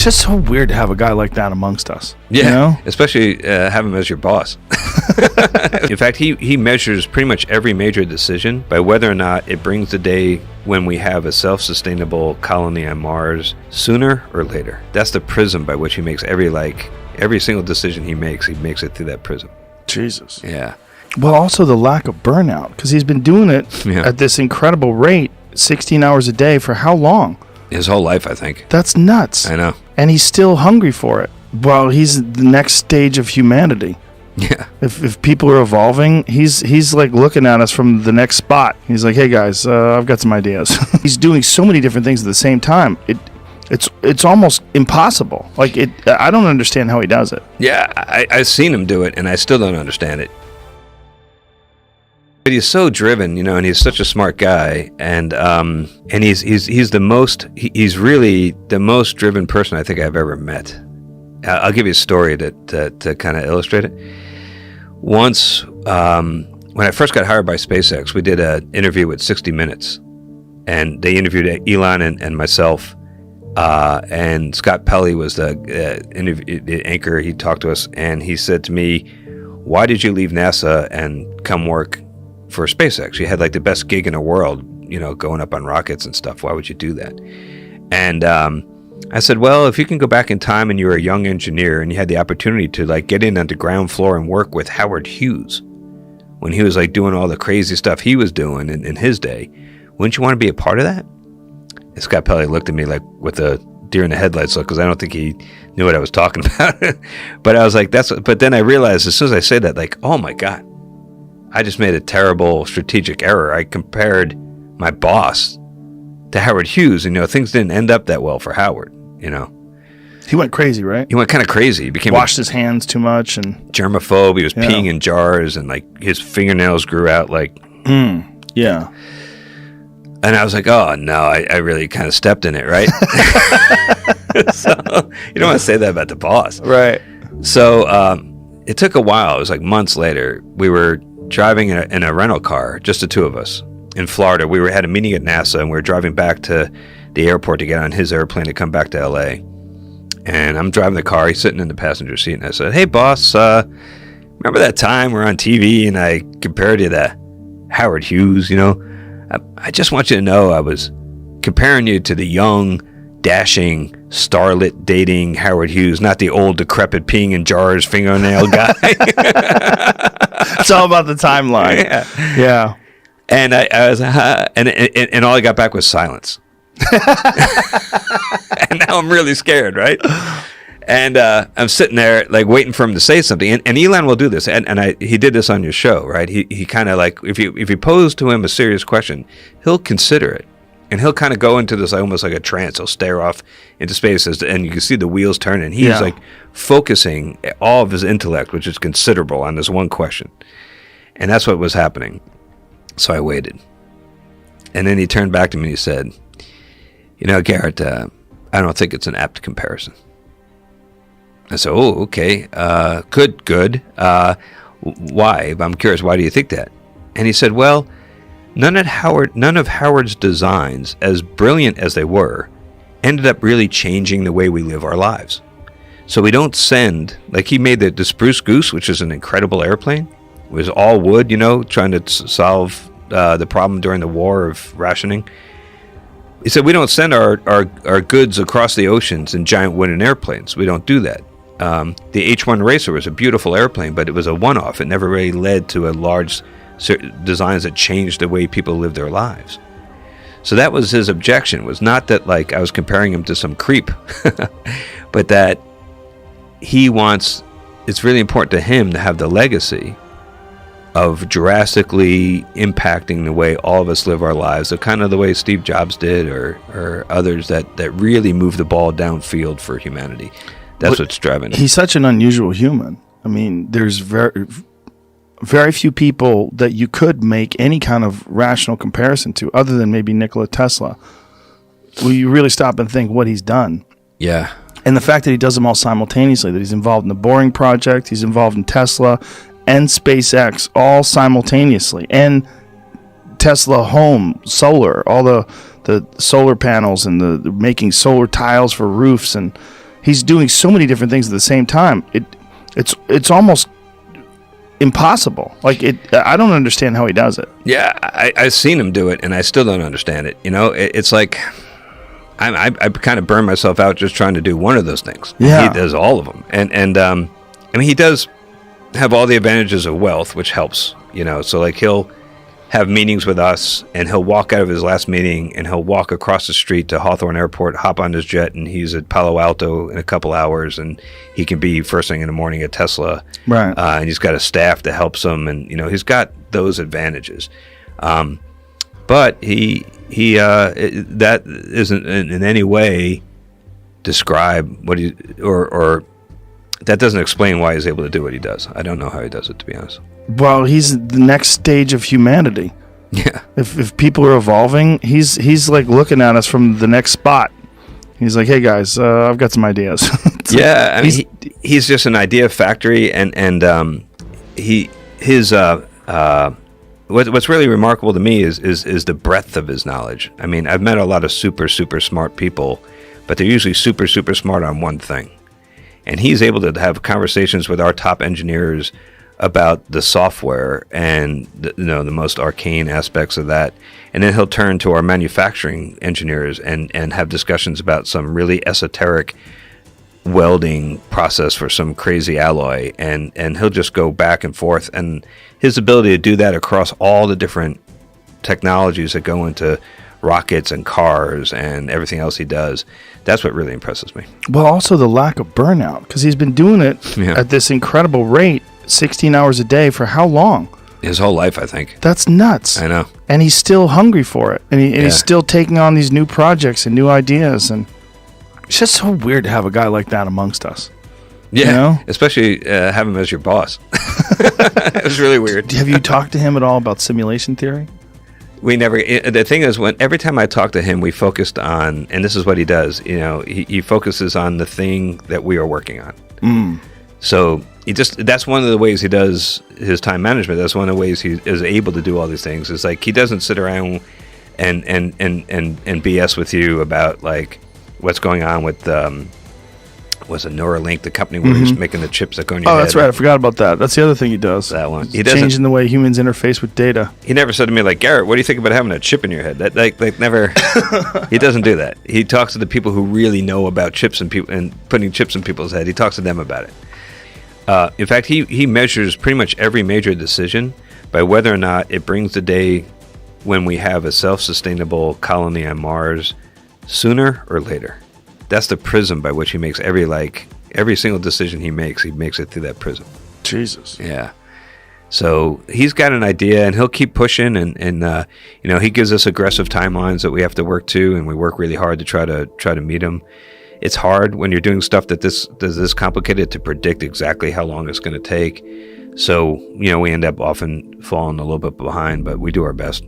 just so weird to have a guy like that amongst us. Yeah, you know? especially have him as your boss. In fact, he measures pretty much every major decision by whether or not it brings the day when we have a self-sustainable colony on Mars sooner or later. That's the prism by which he makes every single decision he makes it through that prism. Jesus. Yeah. Well, also the lack of burnout, because he's been doing it at this incredible rate, 16 hours a day for how long? His whole life, I think. That's nuts. I know. And he's still hungry for it. Well, he's the next stage of humanity. Yeah. If people are evolving, he's like looking at us from the next spot. He's like, hey guys, I've got some ideas. He's doing so many different things at the same time. It's almost impossible. Like I don't understand how he does it. Yeah, I've seen him do it, and I still don't understand it. But he's so driven, and he's such a smart guy, and he's really the most driven person I think I've ever met. I'll give you a story to kind of illustrate it. Once, when I first got hired by SpaceX, we did an interview with 60 Minutes, and they interviewed Elon and myself, and Scott Pelley was the anchor. He talked to us, and he said to me, "Why did you leave NASA and come work for SpaceX? You had like the best gig in the world, going up on rockets and stuff. Why would you do that?" And I said, well, if you can go back in time and you were a young engineer and you had the opportunity to like get in on the ground floor and work with Howard Hughes when he was like doing all the crazy stuff he was doing in his day, wouldn't you want to be a part of that? And Scott Pelley looked at me like with a deer in the headlights look, because I don't think he knew what I was talking about. But I was like, but then I realized as soon as I said that, like, oh my God, I just made a terrible strategic error. I compared my boss to Howard Hughes, and things didn't end up that well for Howard. He went crazy, right? He went kind of crazy. He became washed his hands too much and germaphobe. He was peeing in jars, and like his fingernails grew out like. Yeah. And I was like, oh no, I really kind of stepped in it, right? So you don't want to say that about the boss, right? So it took a while. It was like months later. We were driving in a rental car, just the two of us, in Florida. We had a meeting at NASA, and we were driving back to the airport to get on his airplane to come back to LA. And I'm driving the car. He's sitting in the passenger seat, and I said, "Hey, boss, remember that time we're on TV and I compared you to Howard Hughes? I just want you to know I was comparing you to the young, dashing, starlet dating Howard Hughes, not the old, decrepit, peeing in jars, fingernail guy." It's all about the timeline. Yeah. And I was, and all I got back was silence. And now I'm really scared, right? And I'm sitting there like waiting for him to say something. And Elon will do this, and he did this on your show, right? He kind of like if you pose to him a serious question, he'll consider it, and he'll kind of go into this almost like a trance. He'll stare off into space, and you can see the wheels turning. He's like focusing all of his intellect, which is considerable, on this one question, and that's what was happening. So I waited, and then he turned back to me and he said, Garrett, I don't think it's an apt comparison. I said, oh, okay, good. Why? I'm curious, why do you think that? And he said, well, none of Howard's designs, as brilliant as they were, ended up really changing the way we live our lives. So we don't send, like he made the Spruce Goose, which is an incredible airplane. It was all wood, trying to solve the problem during the war of rationing. He said, we don't send our goods across the oceans in giant wooden airplanes. We don't do that. The H-1 Racer was a beautiful airplane, but it was a one-off. It never really led to a large designs that changed the way people live their lives. So that was his objection, was not that like I was comparing him to some creep, but that it's really important to him to have the legacy of drastically impacting the way all of us live our lives, the kind of the way Steve Jobs did or others that really move the ball downfield for humanity. That's what's driving him. He's such an unusual human. I mean, there's very few people that you could make any kind of rational comparison to other than maybe Nikola Tesla. Will you really stop and think what he's done? Yeah. And the fact that he does them all simultaneously, that he's involved in the Boring Project, he's involved in Tesla and SpaceX all simultaneously, and Tesla Home, solar, all the solar panels and the making solar tiles for roofs, and he's doing so many different things at the same time. It's almost impossible. Like I don't understand how he does it. Yeah, I've seen him do it, and I still don't understand it. You know, it's like I kind of burn myself out just trying to do one of those things. Yeah. He does all of them, and I mean, he does have all the advantages of wealth, which helps. You know, so like he'll have meetings with us, and he'll walk out of his last meeting, and he'll walk across the street to Hawthorne Airport, hop on his jet, and he's at Palo Alto in a couple hours, and he can be first thing in the morning at Tesla. Right. And he's got a staff that helps him, and you know he's got those advantages. But that isn't in any way describe what he or that doesn't explain why he's able to do what he does. I don't know how he does it, to be honest. Well, he's the next stage of humanity. Yeah. If people are evolving, he's like looking at us from the next spot. He's like, hey guys, I've got some ideas. Yeah, I mean, he's just an idea factory, and what's really remarkable to me is the breadth of his knowledge. I mean, I've met a lot of super smart people, but they're usually super smart on one thing, and he's able to have conversations with our top engineers about the software and the most arcane aspects of that, and then he'll turn to our manufacturing engineers and have discussions about some really esoteric welding process for some crazy alloy, and he'll just go back and forth, and his ability to do that across all the different technologies that go into rockets and cars and everything else he does, that's what really impresses me. Well, also the lack of burnout, because he's been doing it at this incredible rate, 16 hours a day for how long? His whole life, I think. That's nuts. I know. And he's still hungry for it, and he's still taking on these new projects and new ideas, and it's just so weird to have a guy like that amongst us. Yeah, you know? Especially have him as your boss. It was really weird. Have you talked to him at all about simulation theory? We never. The thing is, every time I talk to him, we focused on, and this is what he does. You know, he focuses on the thing that we are working on. So that's one of the ways he does his time management. That's one of the ways he is able to do all these things. It's like he doesn't sit around and BS with you about like what's going on with was a Neuralink, the company where he's making the chips that go in your head. Oh, that's right. I forgot about that. That's the other thing he does. That one. He's changing the way humans interface with data. He never said to me like, Garrett, what do you think about having a chip in your head? That like never. He doesn't do that. He talks to the people who really know about chips and putting chips in people's head. He talks to them about it. In fact, he measures pretty much every major decision by whether or not it brings the day when we have a self-sustainable colony on Mars sooner or later. That's the prism by which he makes every single decision he makes it through that prism. Jesus. Yeah. So he's got an idea, and he'll keep pushing, and he gives us aggressive timelines that we have to work to, and we work really hard to try to meet him. It's hard when you're doing stuff that is this complicated to predict exactly how long it's going to take. So, we end up often falling a little bit behind, but we do our best.